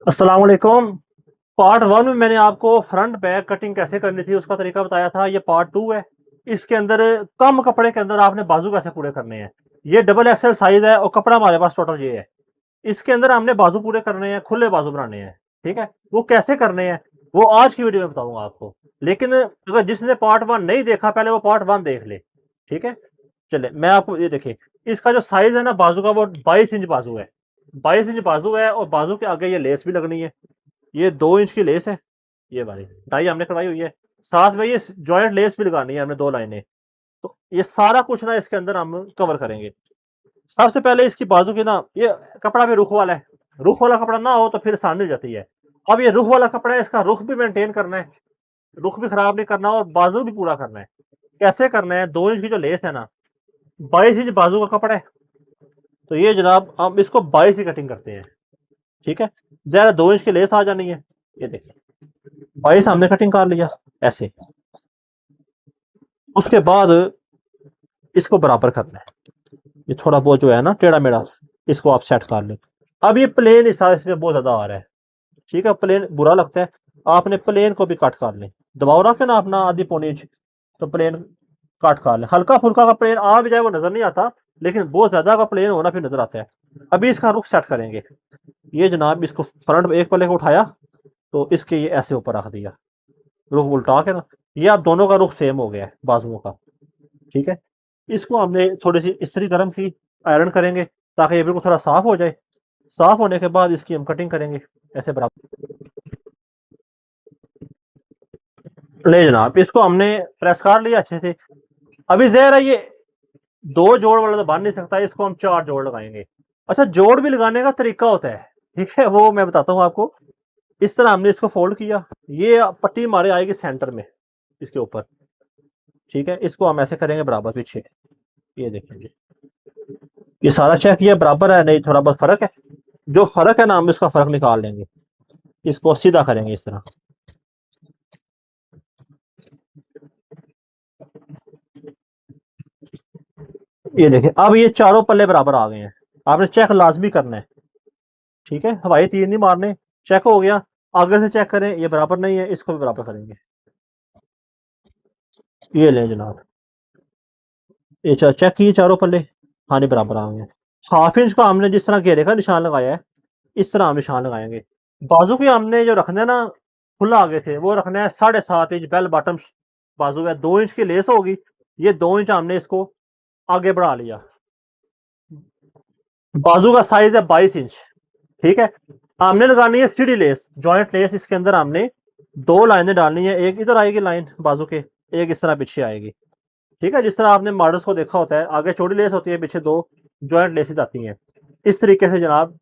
अस्सलाम वालेकुम। Part one में मैंने आपको फ्रंट बैक कटिंग कैसे करनी थी उसका तरीका बताया था। ये पार्ट टू है। इसके अंदर कम कपड़े के अंदर आपने बाजू कैसे पूरे करने हैं। ये डबल एक्सएल साइज है और कपड़ा हमारे पास टोटल ये है। इसके अंदर हमने बाजू पूरे करने हैं, खुले बाजू बनाने हैं। ठीक है, वो कैसे करने हैं वो आज की वीडियो में बताऊंगा आपको। लेकिन अगर जिसने पार्ट वन नहीं देखा पहले वो पार्ट वन देख ले। ठीक है, चले मैं आपको ये देखिए, इसका जो साइज है ना बाजू का वो 22 इंच बाजू है। 22 इंच बाजू है और बाजू के आगे ये लेस भी लगनी है। ये 2 इंच की लेस है। ये वाली टाई हमने करवाई हुई है। साथ में ये जॉइंट लेस भी लगानी है हमने 2 लाइनें। तो ये सारा कुछ ना इसके अंदर हम कवर करेंगे। सबसे पहले इसकी बाजू की ना ये कपड़ा भी रुख वाला है। रुख वाला कपड़ा ना हो तो फिर आसानी हो जाती है। अब ये रुख वाला कपड़ा है, इसका रुख भी मेंटेन करना है, रुख भी खराब नहीं करना और बाजू भी पूरा करना है। कैसे करना है, 2 इंच की जो लेस है ना, 22 इंच बाजू का कपड़ा है। तो ये जनाब हम इसको 22 की कटिंग करते हैं। ठीक है, जरा 2 इंच की लेस आ जानी है। ये देखिए 22 हमने कटिंग कर लिया ऐसे। उसके बाद इसको बराबर करना है। ये थोड़ा बहुत जो है ना टेढ़ा मेढ़ा, इसको आप सेट कर लें। अब ये प्लेन हिस्सा इसमें बहुत ज्यादा आ रहा है। ठीक है, प्लेन बुरा लगता है, आपने प्लेन को भी कट कर लें। दबाव रखे ना अपना आधी पौनी इंच, तो प्लेन कट कर लें। हल्का फुल्का का प्लेन आ भी जाए वो नजर नहीं आता, लेकिन बहुत ज्यादा का प्लेन होना फिर नजर आता है। अभी इसका रुख सेट करेंगे। ये जनाब इसको फ्रंट एक पल्ले को उठाया तो इसके ये ऐसे ऊपर रख दिया, रुख उल्टा के ना। ये आप दोनों का रुख सेम हो गया है बाजुओं का। ठीक है, इसको हमने थोड़ी सी इस्त्री गर्म की, आयरन करेंगे ताकि ये बिल्कुल थोड़ा साफ हो जाए। साफ होने के बाद इसकी हम कटिंग करेंगे ऐसे बराबर। ले जनाब इसको हमने प्रेस कर लिया अच्छे से। अभी जहर है ये 2 जोड़ वाला तो बन नहीं सकता, इसको हम 4 जोड़ लगाएंगे। अच्छा, जोड़ भी लगाने का तरीका होता है, ठीक है, वो मैं बताता हूँ आपको। इस तरह हमने इसको फोल्ड किया, ये पट्टी हमारे आएगी सेंटर में इसके ऊपर। ठीक है, इसको हम ऐसे करेंगे बराबर पीछे। ये देखेंगे ये सारा चेक किया बराबर है नहीं, थोड़ा बहुत फर्क है। जो फर्क है ना हम इसका फर्क निकाल लेंगे। इसको सीधा करेंगे इस तरह। ये देखिए अब ये चारों पल्ले बराबर आ गए हैं। आपने चेक लाजमी करना है। ठीक है, हवाई तीर नहीं मारने। चेक हो गया, आगे से चेक करें ये बराबर नहीं है, इसको भी बराबर करेंगे। ये लें जनाब, ये चेक किए चारों पल्ले, हाँ नहीं बराबर आ गए हैं। हाफ इंच का हमने जिस तरह घेरे का निशान लगाया है इस तरह हम निशान लगाएंगे। बाजू के हमने जो रखना है ना, खुला आगे से वो रखना है 7.5 इंच बेल बॉटम बाजू है। 2 इंच की लेस होगी, ये 2 इंच हमने इसको आगे बढ़ा लिया। बाजू का साइज है 22 इंच। ठीक है, हमने लगानी है सीढ़ी लेस, जॉइंट लेस। इसके अंदर हमने 2 लाइनें डालनी है, एक इधर आएगी लाइन बाजू के, एक इस तरह पीछे आएगी। ठीक है, जिस तरह आपने मॉडल्स को देखा होता है, आगे छोटी लेस होती है, पीछे 2 जॉइंट लेसेस आती हैं। इस तरीके से जनाब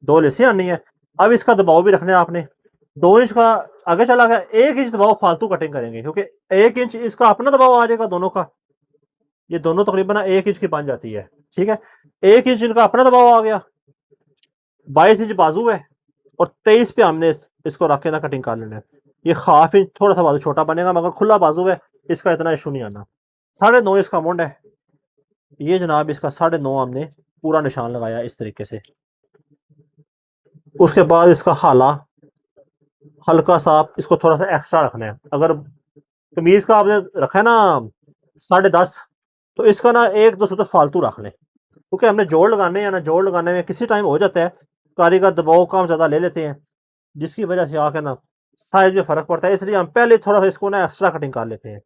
2 लेसें आनी है। अब इसका दबाव भी रखना है आपने। 2 इंच का आगे चला गया, 1 इंच दबाव फालतू कटिंग करेंगे क्योंकि 1 इंच इसका अपना दबाव आ जाएगा दोनों का। ये दोनों तकरीबन 1 इंच की बन जाती है। ठीक है, 1 इंच इनका अपना दबाव आ गया। 22 इंच बाजू है और 23 पे हमने इसको रख के ना कटिंग कर लेना है। ये हाफ इंच थोड़ा सा बाजू छोटा बनेगा मगर खुला बाजू है, इसका इतना इशू नहीं आना। 9.5 इसका मुंड है। ये जनाब इसका 9.5 हमने पूरा निशान लगाया इस तरीके से। उसके बाद इसका हाला हल्का सा आप इसको थोड़ा सा एक्स्ट्रा रखना है। अगर कमीज का आपने रखा है ना 10.5, तो इसका ना 1-2 तो फालतू रख लें क्योंकि हमने जोड़ लगाने हैं ना। जोड़ लगाने में किसी टाइम हो जाता है कारीगर दबाव कम ज़्यादा ले लेते हैं, जिसकी वजह से आके ना साइज में फ़र्क पड़ता है। इसलिए हम पहले थोड़ा सा इसको ना एक्स्ट्रा कटिंग कर लेते हैं।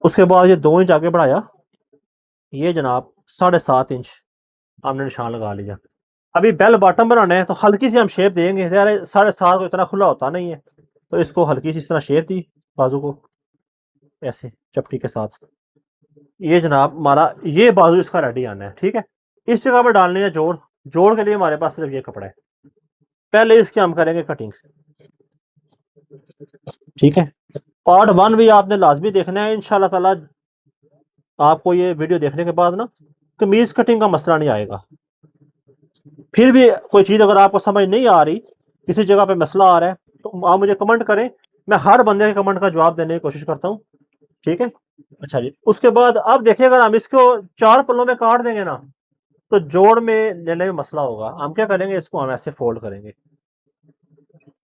उसके बाद ये 2 इंच आगे बढ़ाया, ये जनाब 7.5 इंच हमने निशान लगा लिया। अभी बेल बॉटम बनाना है तो हल्की सी हम शेप देंगे, 7.5 को इतना खुला होता नहीं है, तो इसको हल्की सी इस तरह शेप दी बाजू को ऐसे चपटी के साथ। ये जनाब हमारा ये बाजू इसका रेडी आना है। ठीक है, इस जगह पर डालने है जोड़। जोड़ के लिए हमारे पास सिर्फ ये कपड़ा है। पहले इसकी हम करेंगे कटिंग। ठीक है, पार्ट वन भी आपने लाजमी देखना है इंशाल्लाह ताला। आपको ये वीडियो देखने के बाद ना कमीज कटिंग का मसला नहीं आएगा। फिर भी कोई चीज़ अगर आपको समझ नहीं आ रही, किसी जगह पे मसला आ रहा है, तो आप मुझे कमेंट करें। मैं हर बंदे के कमेंट का जवाब देने की कोशिश करता हूँ। ठीक है, अच्छा जी। उसके बाद अब देखिए अगर हम इसको 4 पल्लों में काट देंगे ना तो जोड़ में लेने में मसला होगा। हम क्या करेंगे, इसको हम ऐसे फोल्ड करेंगे।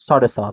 7.5.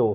2.